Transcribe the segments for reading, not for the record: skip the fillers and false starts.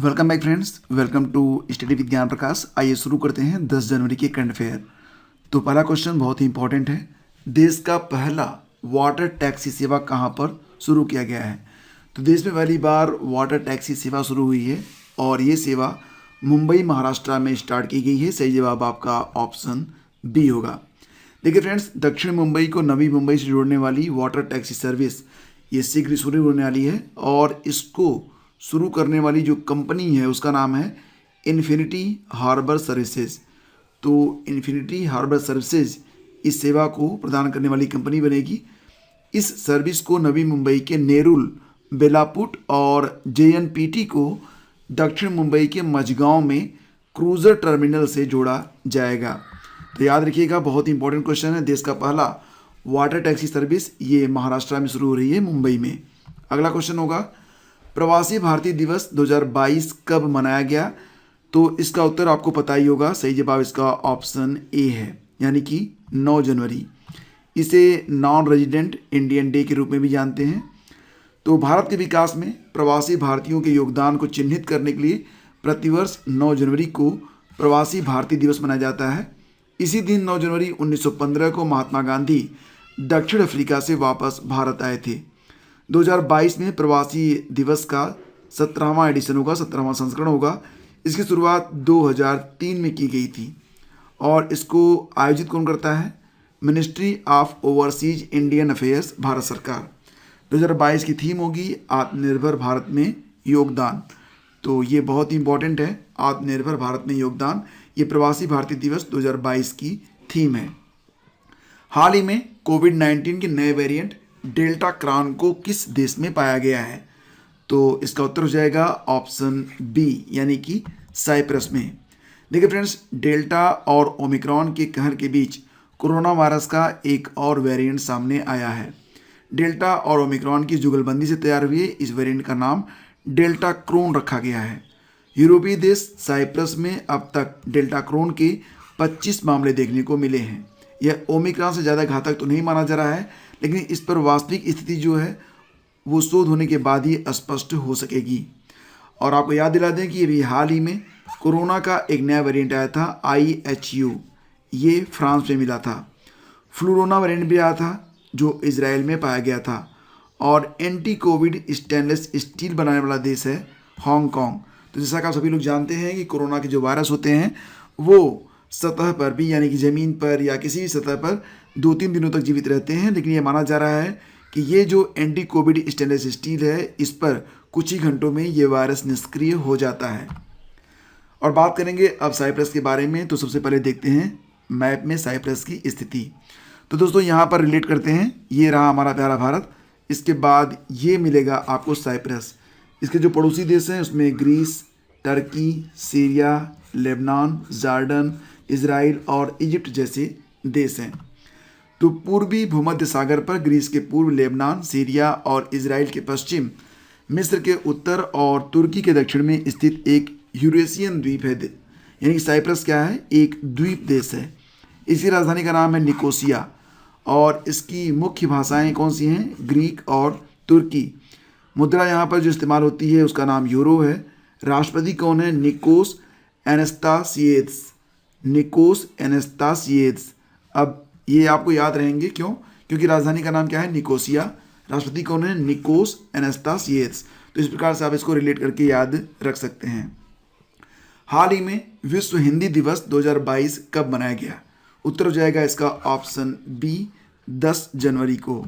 Welcome back friends, welcome to study Vigyan Prakash. आइए शुरू करते हैं 10 जनवरी के करंट अफेयर। तो पहला क्वेश्चन बहुत ही इंपॉर्टेंट है। देश का पहला वाटर टैक्सी सेवा कहाँ पर शुरू किया गया है? तो देश में पहली बार वाटर टैक्सी सेवा शुरू हुई है और ये सेवा मुंबई महाराष्ट्र में स्टार्ट की गई है। सही जवाब आपका ऑप्शन बी होगा। देखिए फ्रेंड्स, दक्षिण मुंबई को नवी मुंबई से जोड़ने वाली वाटर टैक्सी सर्विस ये शीघ्र शुरू होने वाली है और इसको शुरू करने वाली जो कंपनी है उसका नाम है इन्फिनिटी हार्बर सर्विसेज। तो इन्फिनिटी हार्बर सर्विसेज इस सेवा को प्रदान करने वाली कंपनी बनेगी। इस सर्विस को नवी मुंबई के नेरुल, बेलापुट और जेएनपीटी को दक्षिण मुंबई के मझगांव में क्रूजर टर्मिनल से जोड़ा जाएगा। तो याद रखिएगा, बहुत ही इंपॉर्टेंट क्वेश्चन है। देश का पहला वाटर टैक्सी सर्विस ये महाराष्ट्र में शुरू हो रही है, मुंबई में। अगला क्वेश्चन होगा, प्रवासी भारतीय दिवस 2022 कब मनाया गया? तो इसका उत्तर आपको पता ही होगा। सही जवाब इसका ऑप्शन ए है, यानी कि 9 जनवरी। इसे नॉन रेजिडेंट इंडियन डे के रूप में भी जानते हैं। तो भारत के विकास में प्रवासी भारतीयों के योगदान को चिन्हित करने के लिए प्रतिवर्ष 9 जनवरी को प्रवासी भारतीय दिवस मनाया जाता है। इसी दिन 9 जनवरी 1915 को महात्मा गांधी दक्षिण अफ्रीका से वापस भारत आए थे। 2022 में प्रवासी दिवस का 17वां एडिशन होगा, 17वां संस्करण होगा। इसकी शुरुआत 2003 में की गई थी और इसको आयोजित कौन करता है? Ministry of overseas Indian affairs, Bharat सरकार। 2022 की थीम होगी आत्मनिर्भर भारत में योगदान। तो ये बहुत ही इंपॉर्टेंट है, आत्मनिर्भर भारत में योगदान। ये प्रवासी भारतीय दिवस 2022 की थीम है। हाल ही में कोविड-19 के नए वेरिएंट डेल्टा क्रॉन को किस देश में पाया गया है? तो इसका उत्तर हो जाएगा ऑप्शन बी, यानी कि साइप्रस में। देखिए फ्रेंड्स, डेल्टा और ओमिक्रॉन के कहर के बीच कोरोना वायरस का एक और वेरिएंट सामने आया है। डेल्टा और ओमिक्रॉन की जुगलबंदी से तैयार हुए इस वेरिएंट का नाम डेल्टा क्रोन रखा गया है। यूरोपीय देश साइप्रस में अब तक डेल्टा क्रोन के 25 मामले देखने को मिले हैं। यह ओमिक्रॉन से ज़्यादा घातक तो नहीं माना जा रहा है, लेकिन इस पर वास्तविक स्थिति जो है वो शोध होने के बाद ही स्पष्ट हो सकेगी। और आपको याद दिला दें कि अभी हाल ही में कोरोना का एक नया वेरिएंट आया था, IHU। ये फ्रांस में मिला था। फ्लूरोना वेरिएंट भी आया था जो इजराइल में पाया गया था। और एंटी कोविड स्टेनलेस स्टील बनाने वाला देश है हांगकांग। तो जैसा कि आप सभी लोग जानते हैं कि कोरोना के जो वायरस होते हैं वो सतह पर भी, यानी कि ज़मीन पर या किसी भी सतह पर 2-3 दिनों तक जीवित रहते हैं, लेकिन ये माना जा रहा है कि ये जो एंटी कोविड स्टेनलेस स्टील है इस पर कुछ ही घंटों में ये वायरस निष्क्रिय हो जाता है। और बात करेंगे अब साइप्रस के बारे में। तो सबसे पहले देखते हैं मैप में साइप्रस की स्थिति। तो दोस्तों यहाँ पर रिलेट करते हैं, ये रहा हमारा प्यारा भारत। इसके बाद ये मिलेगा आपको साइप्रस। इसके जो पड़ोसी देश हैं उसमें Greece, Turkey, Syria, Lebanon, Jordan, Israel और इजिप्ट जैसे देश हैं। तो पूर्वी भूमध्य सागर पर ग्रीस के पूर्व, लेबनान, सीरिया और इजराइल के पश्चिम, मिस्र के उत्तर और तुर्की के दक्षिण में स्थित एक यूरेशियन द्वीप है। यानी कि साइप्रस क्या है? एक द्वीप देश है। इसकी राजधानी का नाम है निकोसिया और इसकी मुख्य भाषाएं कौन सी हैं? ग्रीक और तुर्की। मुद्रा यहाँ पर जो इस्तेमाल होती है उसका नाम यूरो है। राष्ट्रपति कौन है? निकोस एनास्तासिएदिस। निकोस एनास्तासिएदिस। अब ये आपको याद रहेंगे, क्यों? क्योंकि राजधानी का नाम क्या है? निकोसिया। राष्ट्रपति कौन है? निकोस एनास्तासिएदिस। तो इस प्रकार से आप इसको रिलेट करके याद रख सकते हैं। हाल ही में विश्व हिंदी दिवस 2022 कब मनाया गया? उत्तर हो जाएगा इसका ऑप्शन बी, 10 जनवरी को।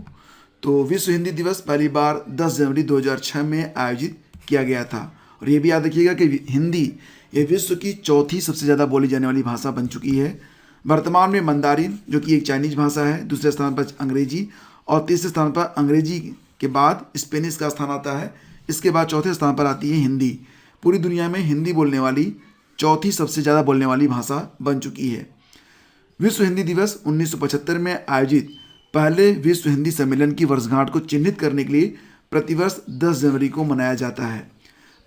तो विश्व हिंदी दिवस पहली बार 10 जनवरी 2006 में आयोजित किया गया था। और ये भी याद रखिएगा कि हिंदी ये विश्व की चौथी सबसे ज़्यादा बोली जाने वाली भाषा बन चुकी है। वर्तमान में मंदारिन जो कि एक चाइनीज भाषा है, दूसरे स्थान पर अंग्रेजी और तीसरे स्थान पर अंग्रेजी के बाद स्पेनिश का स्थान आता है। इसके बाद चौथे स्थान पर आती है हिंदी। पूरी दुनिया में हिंदी बोलने वाली चौथी सबसे ज़्यादा बोलने वाली भाषा बन चुकी है। विश्व हिंदी दिवस 1975 में आयोजित पहले विश्व हिंदी सम्मेलन की वर्षगांठ को चिन्हित करने के लिए प्रतिवर्ष 10 जनवरी को मनाया जाता है।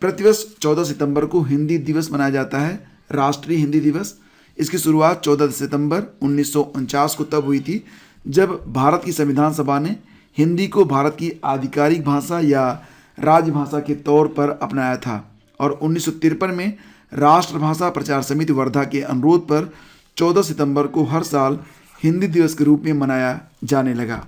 प्रतिवर्ष 14 सितंबर को हिंदी दिवस मनाया जाता है, राष्ट्रीय हिंदी दिवस। इसकी शुरुआत 14 सितंबर 1949 को तब हुई थी जब भारत की संविधान सभा ने हिंदी को भारत की आधिकारिक भाषा या राजभाषा के तौर पर अपनाया था और 1953 में राष्ट्रभाषा प्रचार समिति वर्धा के अनुरोध पर 14 सितंबर को हर साल हिंदी दिवस के रूप में मनाया जाने लगा।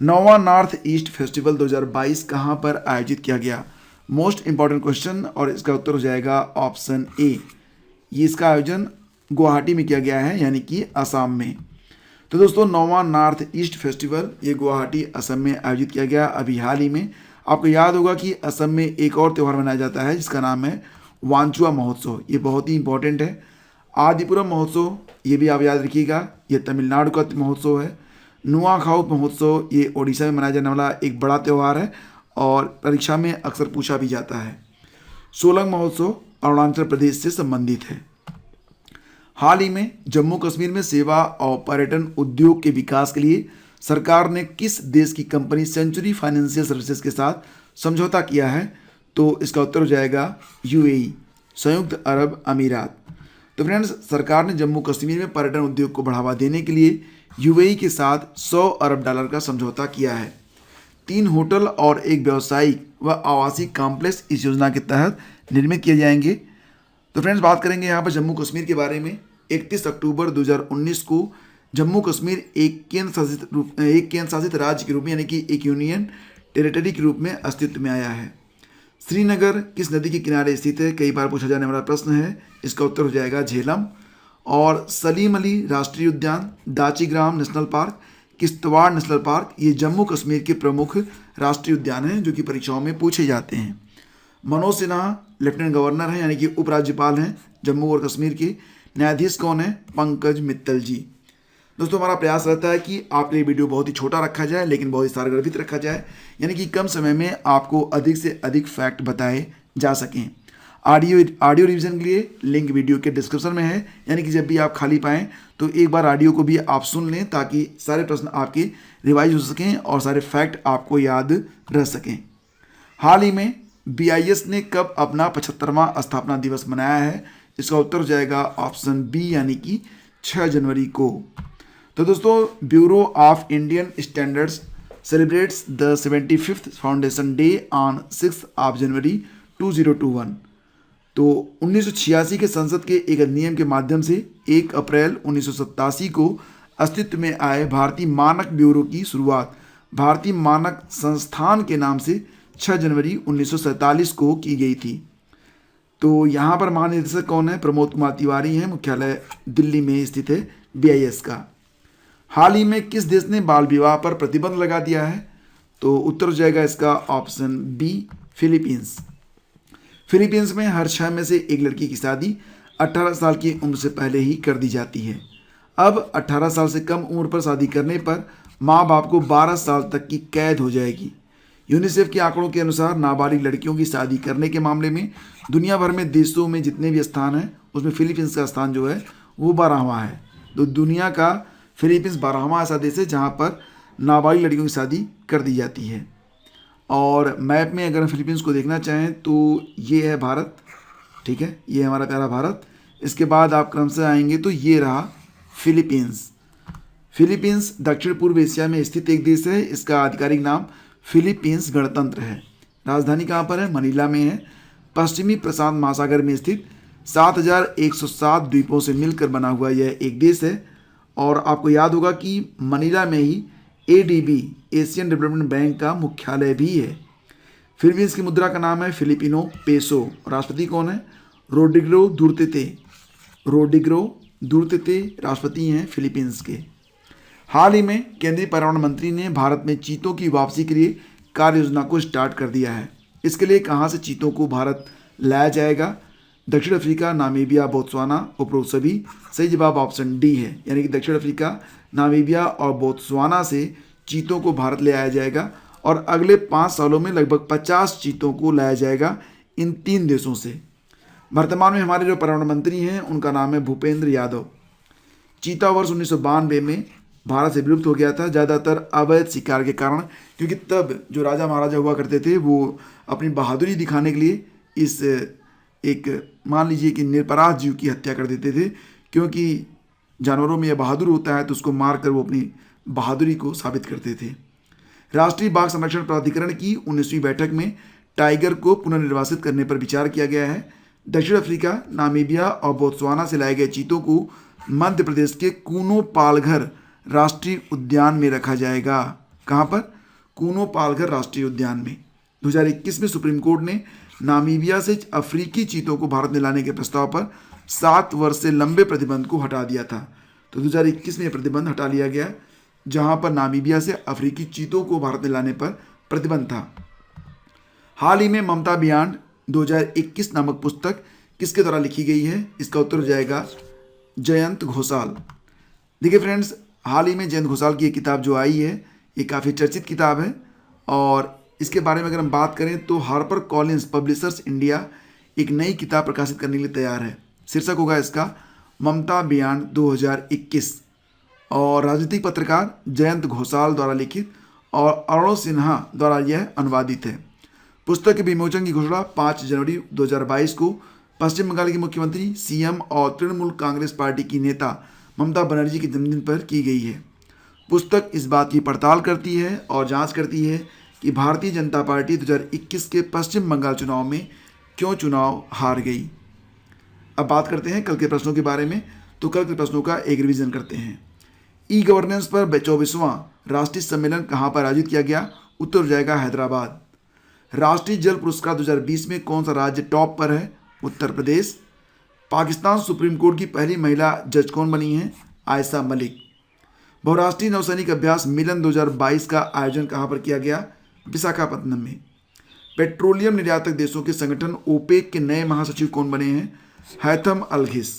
9वां नॉर्थ ईस्ट फेस्टिवल 2022 कहाँ पर आयोजित किया गया? मोस्ट इंपॉर्टेंट क्वेश्चन, और इसका उत्तर हो जाएगा ऑप्शन ए। ये इसका आयोजन गुवाहाटी में किया गया है, यानी कि असम में। तो दोस्तों 9वां नॉर्थ ईस्ट फेस्टिवल ये गुवाहाटी असम में आयोजित किया गया अभी हाल ही में। आपको याद होगा कि असम में एक और त्यौहार मनाया जाता है जिसका नाम है वांचुआ महोत्सव। ये बहुत ही इंपॉर्टेंट है। आदिपुरम महोत्सव ये भी आप याद रखिएगा, ये तमिलनाडु का महोत्सव है। नुआखाऊ महोत्सव ये ओडिशा में मनाया जाने वाला एक बड़ा त्यौहार है और परीक्षा में अक्सर पूछा भी जाता है। सोलंग महोत्सव अरुणाचल प्रदेश से संबंधित है। हाल ही में जम्मू कश्मीर में सेवा और पर्यटन उद्योग के विकास के लिए सरकार ने किस देश की कंपनी सेंचुरी फाइनेंशियल सर्विसेज के साथ समझौता किया है? तो इसका उत्तर हो जाएगा यूएई, संयुक्त अरब अमीरात। तो फ्रेंड्स, सरकार ने जम्मू कश्मीर में पर्यटन उद्योग को बढ़ावा देने के लिए यूएई के साथ 100 अरब डॉलर का समझौता किया है। 3 होटल और एक व्यावसायिक व आवासीय कॉम्प्लेक्स इस योजना के तहत निर्मित किए जाएंगे। तो फ्रेंड्स, बात करेंगे यहाँ पर जम्मू कश्मीर के बारे में। 31 अक्टूबर 2019 को जम्मू कश्मीर एक केंद्र शासित राज्य के रूप में, यानी कि एक यूनियन टेरिटरी के रूप में अस्तित्व में आया है। श्रीनगर किस नदी के किनारे स्थित है? कई बार पूछा जाने वाला प्रश्न है। इसका उत्तर हो जाएगा झेलम। और सलीम अली राष्ट्रीय उद्यान, Dachigam national park, Kishtwar national park ये जम्मू कश्मीर के प्रमुख राष्ट्रीय उद्यान हैं जो कि परीक्षाओं में पूछे जाते हैं। मनोज सिन्हा लेफ्टिनेंट गवर्नर हैं, यानी कि उपराज्यपाल हैं जम्मू और कश्मीर के। न्यायाधीश कौन है? पंकज मित्तल जी। दोस्तों, हमारा प्रयास रहता है कि आपके लिए वीडियो बहुत ही छोटा रखा जाए लेकिन बहुत ही सारगर्भित रखा जाए, यानी कि कम समय में आपको अधिक से अधिक फैक्ट बताए जा सकें। ऑडियो रिवीजन के लिए लिंक वीडियो के डिस्क्रिप्शन में है, यानी कि जब भी आप खाली पाएँ तो एक बार ऑडियो को भी आप सुन लें ताकि सारे प्रश्न आपके रिवाइज हो सकें और सारे फैक्ट आपको याद रह सकें। हाल ही में BIS ने कब अपना 75वां स्थापना दिवस मनाया है? इसका उत्तर हो जाएगा ऑप्शन बी, यानी कि 6 जनवरी को। तो दोस्तों, bureau of Indian standards celebrates the 75th foundation day on 6 जनवरी 2021। तो 1986 के संसद के एक अधिनियम के माध्यम से 1 अप्रैल 1987 को अस्तित्व में आए भारतीय मानक ब्यूरो की शुरुआत भारतीय मानक संस्थान के नाम से 6 जनवरी 1947 को की गई थी। तो यहाँ पर महानिदेशक कौन है? प्रमोद कुमार तिवारी हैं। मुख्यालय दिल्ली में स्थित है BIS का। हाल ही में किस देश ने बाल विवाह पर प्रतिबंध लगा दिया है? तो उत्तर हो जाएगा इसका ऑप्शन बी, फिलीपींस। फिलीपींस में हर 6 में से एक लड़की की शादी 18 साल की उम्र से पहले ही कर दी जाती है। अब 18 साल से कम उम्र पर शादी करने पर माँ बाप को 12 साल तक की कैद हो जाएगी। यूनिसेफ के आंकड़ों के अनुसार नाबालिग लड़कियों की शादी करने के मामले में दुनिया भर में देशों में जितने भी स्थान हैं उसमें फिलीपींस का स्थान जो है वो 12वां है। तो दुनिया का फिलीपींस 12वां ऐसा देश है जहाँ पर नाबालिग लड़कियों की शादी कर दी जाती है। और मैप में अगर हम फिलीपींस को देखना चाहें तो ये है भारत, ठीक है, ये है हमारा प्यारा भारत। इसके बाद आप क्रम से आएंगे तो ये रहा फिलीपींस। फिलीपींस दक्षिण पूर्व एशिया में स्थित एक देश है। इसका आधिकारिक नाम फिलीपींस गणतंत्र है। राजधानी कहाँ पर है? मनीला में है। पश्चिमी प्रशांत महासागर में स्थित 7107 द्वीपों से मिलकर बना हुआ यह एक देश है। और आपको याद होगा कि मनीला में ही ADB एशियन डेवलपमेंट बैंक का मुख्यालय भी है। फिलीपींस की मुद्रा का नाम है फिलिपिनो पेसो। राष्ट्रपति कौन है? रोड्रिगो दुर्तेते राष्ट्रपति हैं फिलीपींस के। हाल ही में केंद्रीय पर्यावरण मंत्री ने भारत में चीतों की वापसी के लिए कार्य योजना को स्टार्ट कर दिया है। इसके लिए कहाँ से चीतों को भारत लाया जाएगा? दक्षिण अफ्रीका, नामीबिया, बोत्सवाना, उपरोक्त सभी। सही जवाब ऑप्शन डी है, यानी कि दक्षिण अफ्रीका, नामीबिया और बोत्सवाना से चीतों को भारत ले आया जाएगा और अगले 5 सालों में लगभग 50 चीतों को लाया जाएगा इन 3 देशों से। वर्तमान में हमारे जो पर्यावरण मंत्री हैं उनका नाम है भूपेंद्र यादव। चीता वर्ष 1992 में भारत से विलुप्त हो गया था, ज़्यादातर अवैध शिकार के कारण, क्योंकि तब जो राजा महाराजा हुआ करते थे वो अपनी बहादुरी दिखाने के लिए इस एक मान लीजिए कि निरपराध जीव की हत्या कर देते थे, क्योंकि जानवरों में यह बहादुर होता है तो उसको मार कर वो अपनी बहादुरी को साबित करते थे। राष्ट्रीय बाघ संरक्षण प्राधिकरण की 19वीं बैठक में टाइगर को पुनर्निर्वासित करने पर विचार किया गया है। दक्षिण अफ्रीका, नामीबिया और बोत्सवाना से लाए गए चीतों को मध्य प्रदेश के कूनो पालघर राष्ट्रीय उद्यान में रखा जाएगा। कहाँ पर? कूनो पालघर राष्ट्रीय उद्यान में। 2021 में सुप्रीम कोर्ट ने नामीबिया से अफ्रीकी चीतों को भारत में लाने के प्रस्ताव पर 7 वर्ष से लंबे प्रतिबंध को हटा दिया था। तो 2021 में प्रतिबंध हटा लिया गया, जहां पर नामीबिया से अफ्रीकी चीतों को भारत में लाने पर प्रतिबंध था। हाल ही में ममता बियॉन्ड 2021 नामक पुस्तक किसके द्वारा लिखी गई है? इसका उत्तर हो जाएगा जयंत घोषाल। देखिए फ्रेंड्स, हाल ही में जयंत घोषाल की एक किताब जो आई है, ये काफ़ी चर्चित किताब है और इसके बारे में अगर हम बात करें तो हार्पर कॉलिंस पब्लिशर्स इंडिया एक नई किताब प्रकाशित करने के लिए तैयार है। शीर्षक होगा इसका ममता बियॉन्ड 2021 और राजनीतिक पत्रकार जयंत घोषाल द्वारा लिखित और अरुण सिन्हा द्वारा यह अनुवादित है। पुस्तक के विमोचन की घोषणा 5 जनवरी 2022 को पश्चिम बंगाल की मुख्यमंत्री, सीएम और तृणमूल कांग्रेस पार्टी की नेता ममता बनर्जी के जन्मदिन पर की गई है। पुस्तक इस बात की पड़ताल करती है और जांच करती है कि भारतीय जनता पार्टी 2021 के पश्चिम बंगाल चुनाव में क्यों चुनाव हार गई। अब बात करते हैं कल के प्रश्नों के बारे में। तो कल के प्रश्नों का एक रिवीजन करते हैं। ई गवर्नेंस पर 24वां राष्ट्रीय सम्मेलन कहाँ पर आयोजित किया गया? उत्तर हो जाएगा हैदराबाद। राष्ट्रीय जल पुरस्कार 2020 में कौन सा राज्य टॉप पर है? उत्तर प्रदेश। पाकिस्तान सुप्रीम कोर्ट की पहली महिला जज कौन बनी है? आयशा मलिक। बहुराष्ट्रीय नौसैनिक अभ्यास मिलन 2022 का आयोजन कहाँ पर किया गया? विशाखापत्तनम में। पेट्रोलियम निर्यातक देशों के संगठन ओपेक के नए महासचिव कौन बने हैं? हैथम अलघिस।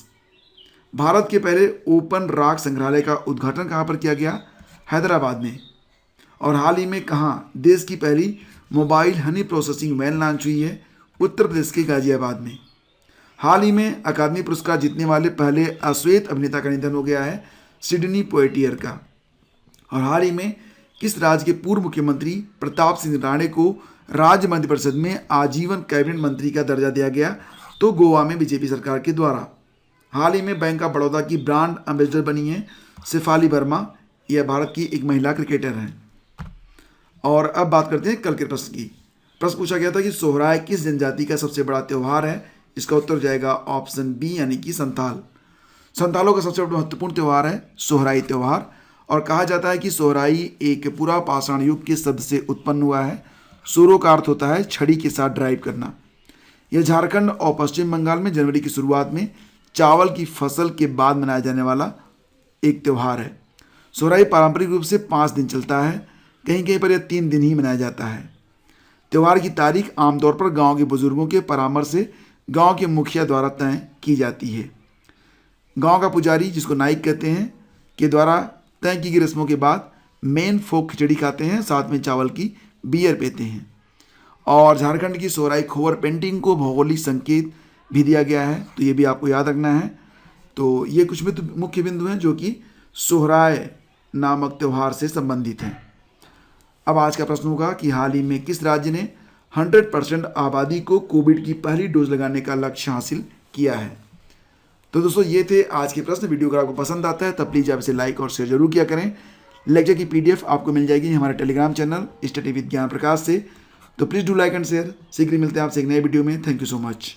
भारत के पहले ओपन राग संग्रहालय का उद्घाटन कहाँ पर किया गया? हैदराबाद में। और हाल ही में कहाँ देश की पहली mobile honey processing van launch हुई है? उत्तर प्रदेश के गाजियाबाद में। हाल ही में अकादमी पुरस्कार जीतने वाले पहले अश्वेत अभिनेता का निधन हो गया है, सिडनी पोएटियर का। और हाल ही में किस राज्य के पूर्व मुख्यमंत्री प्रताप सिंह राणे को राज्य मंत्रिपरिषद में आजीवन कैबिनेट मंत्री का दर्जा दिया गया? तो गोवा में बीजेपी सरकार के द्वारा। हाल ही में बैंक ऑफ बड़ौदा की ब्रांड एम्बेसडर बनी है शेफाली वर्मा। यह भारत की एक महिला क्रिकेटर हैं। और अब बात करते हैं कल के प्रश्न की। प्रश्न पूछा गया था कि सोहराय किस जनजाति का सबसे बड़ा त्यौहार है? इसका उत्तर जाएगा ऑप्शन बी यानी कि संथाल। संथालों का सबसे महत्वपूर्ण त्यौहार है सोहराई त्यौहार। और कहा जाता है कि सोहराई एक पूरा पाषाण युग के शब्द से उत्पन्न हुआ है। सोरो का अर्थ होता है छड़ी के साथ ड्राइव करना। यह झारखंड और पश्चिम बंगाल में जनवरी की शुरुआत में चावल की फसल के बाद मनाया जाने वाला एक त्यौहार है। सोहराई पारंपरिक रूप से 5 दिन चलता है, कहीं कहीं पर यह 3 दिन ही मनाया जाता है। त्यौहार की तारीख आमतौर पर गांव के बुजुर्गों के परामर्श से गांव के मुखिया द्वारा तय की जाती है। गांव का पुजारी, जिसको नाइक कहते हैं, के द्वारा तय की गई रस्मों के बाद मेन फोक खिचड़ी खाते हैं, साथ में चावल की बियर पीते हैं। और झारखंड की सोहराई खोवर पेंटिंग को भौगोलिक संकेत भी दिया गया है, तो ये भी आपको याद रखना है। तो ये कुछ मुख्य बिंदु हैं जो कि सोहराय नामक त्यौहार से संबंधित हैं। अब आज का प्रश्न होगा कि हाल ही में किस राज्य ने 100% आबादी को कोविड की पहली डोज लगाने का लक्ष्य हासिल किया है? तो दोस्तों ये थे आज के प्रश्न। वीडियो अगर आपको पसंद आता है तब प्लीज़ आप इसे लाइक और शेयर जरूर किया करें। लेक्चर की PDF आपको मिल जाएगी हमारे टेलीग्राम चैनल स्टडी विद ज्ञान प्रकाश से। तो please do like and share. शीघ्र मिलते हैं आपसे एक नए वीडियो में। Thank you so much.